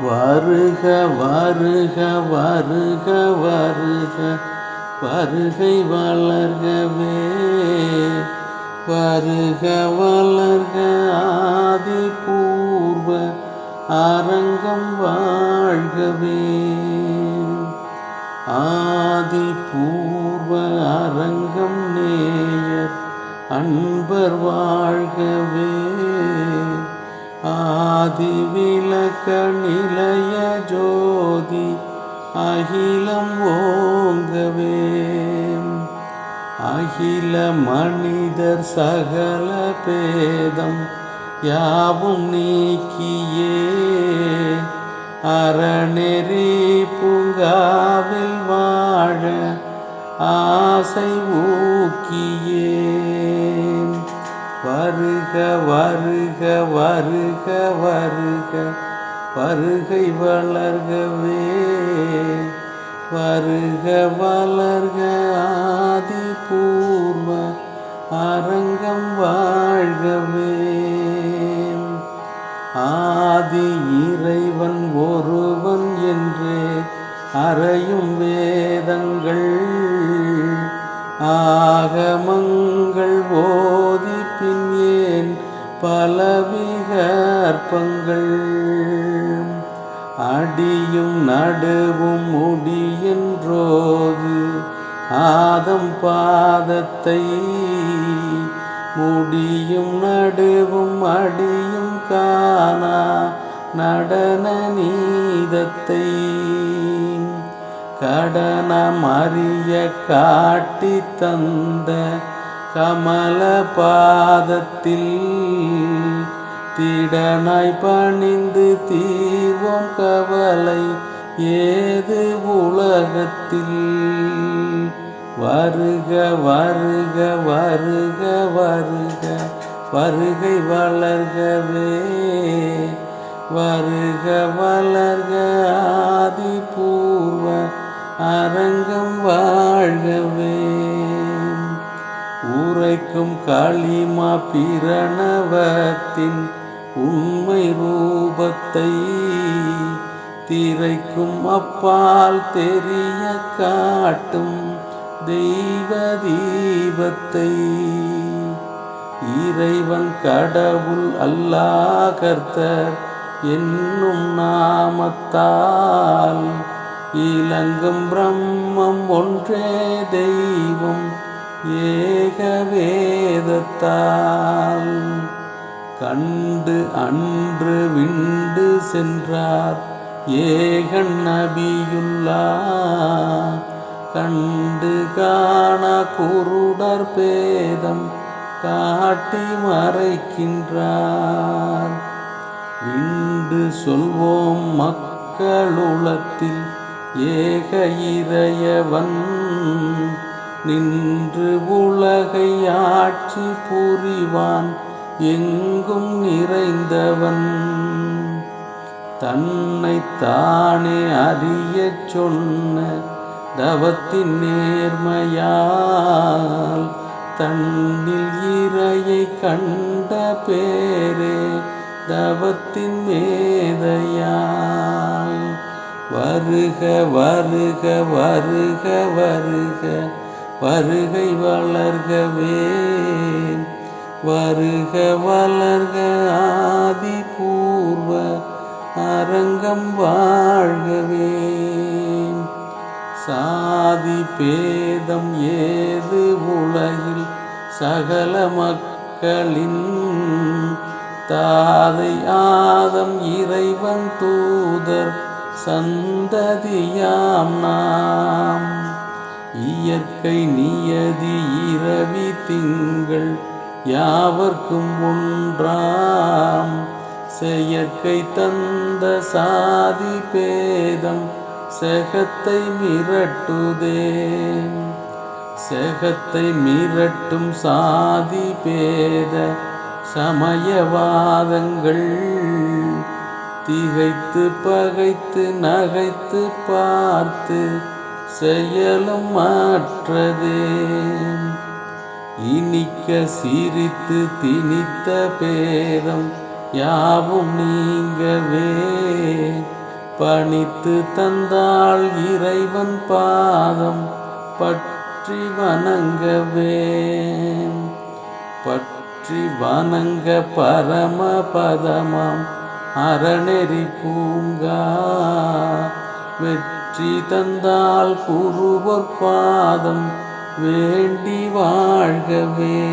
வருக வருக வருக வருக வருகை வளர்கவே. வருக வளர்க ஆதிபூர்வ அரங்கம் வாழ்கவே. ஆதிபூர்வ அரங்கம் நேயர் அன்பர் வாழ்கவே. ஆதி விளக்க நிலைய ஜோதி அகிலம் ஓங்கவே. அகில மனிதர் சகல பேதம் யாவும் நீக்கியே அறநெறி பூங்காவில் வாழ ஆசை ஊக்கியே. வருக வருக வருக வருக வருகை வளர்கவே. வருக வளர்க ஆதிபூர்வ அரங்கம் வாழ்கவே. ஆதி இறைவன் ஒருவன் என்றே அறையும் வேதங்கள் ஆகமங்கள் ஓதி பின் ஏன் பல விகற்பங்கள். அடியும் நடுவும் முடியென்றோது ஆதம் பாதத்தை முடியும் நடுவும் அடியும் காணா நடன நீதத்தை. கடனமறிய காட்டி தந்த கமல பாதத்தில் திடனாய் பணிந்து தீர்வோம் கவலை ஏது உலகத்தில். வருக வருக வருக வருக வருகை வளர்கவே. வருக வளர்க ஆதிபூர்வ அரங்கம் வாழ்கவே. உரைக்கும் களிமா பிரணவத்தின் உண்மை ரூபத்தை திரைக்கும் அப்பால் தெரிய காட்டும் தெய்வ தீபத்தை. இறைவன் கடவுள் அல்லாஹ் கர்த்தர் என்னும் நாமத்தால் இலங்கும் பிரம்மம் ஒன்றே தெய்வம் ஏக வேதத்தால். கண்டு அன்று விண்டு சென்றார் ஏகன் நபியுல்லாஹ். கண்டு காண குருடர் பேதம் காட்டி மறைக்கின்றார். விண்டு சொல்வோம் மக்களுளத்தில் ஏக இறையவன் நின்று உலகை ஆட்சி புரிவான் எங்கும் நிறைந்தவன். தன்னைத்தானே அறியச் சொன்ன தவத்தின் நேர்மையால் தன்னில் இறையை கண்ட பேரே தவத்தின் மேதையால். வருக வருக வருக வருக வருகை வளர்கவே. வருக வளர்க ஆதிபூர்வ அரங்கம் வாழ்கவே. சாதி பேதம் ஏது உலகில் சகல மக்களின் தாதை ஆதம் இறைவன் தூதர் சந்ததியாம் நாம். இயற்கை நியதி இரவி திங்கள் யாவர்க்கும் ஒன்றாம். செயற்கை தந்த சாதி பேதம் செகத்தை மிரட்டுதே. செகத்தை மிரட்டும் சாதி பேத சமயவாதங்கள் திகைத்து பகைத்து நகைத்து பார்த்து செயலும் மாற்றதே. இனிக்க சிரித்து திணித்த பேதம் யாவும் நீங்கவே பணித்து தந்தாள் இறைவன் பாதம் பற்றி வணங்கவே. பற்றி வணங்க பரமபதமாம் அறநெறி பூங்கா வெற்றி தந்தாள் குருவொர் பாதம் வேண்டி வாழ்கவே.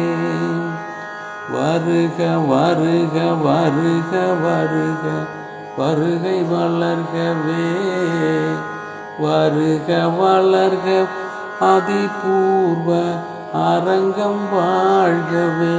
வருக வருக வருக வருக வருகை வளர்கவே. வருக வளர்க அதிபூர்வ அரங்கம் வாழ்கவே.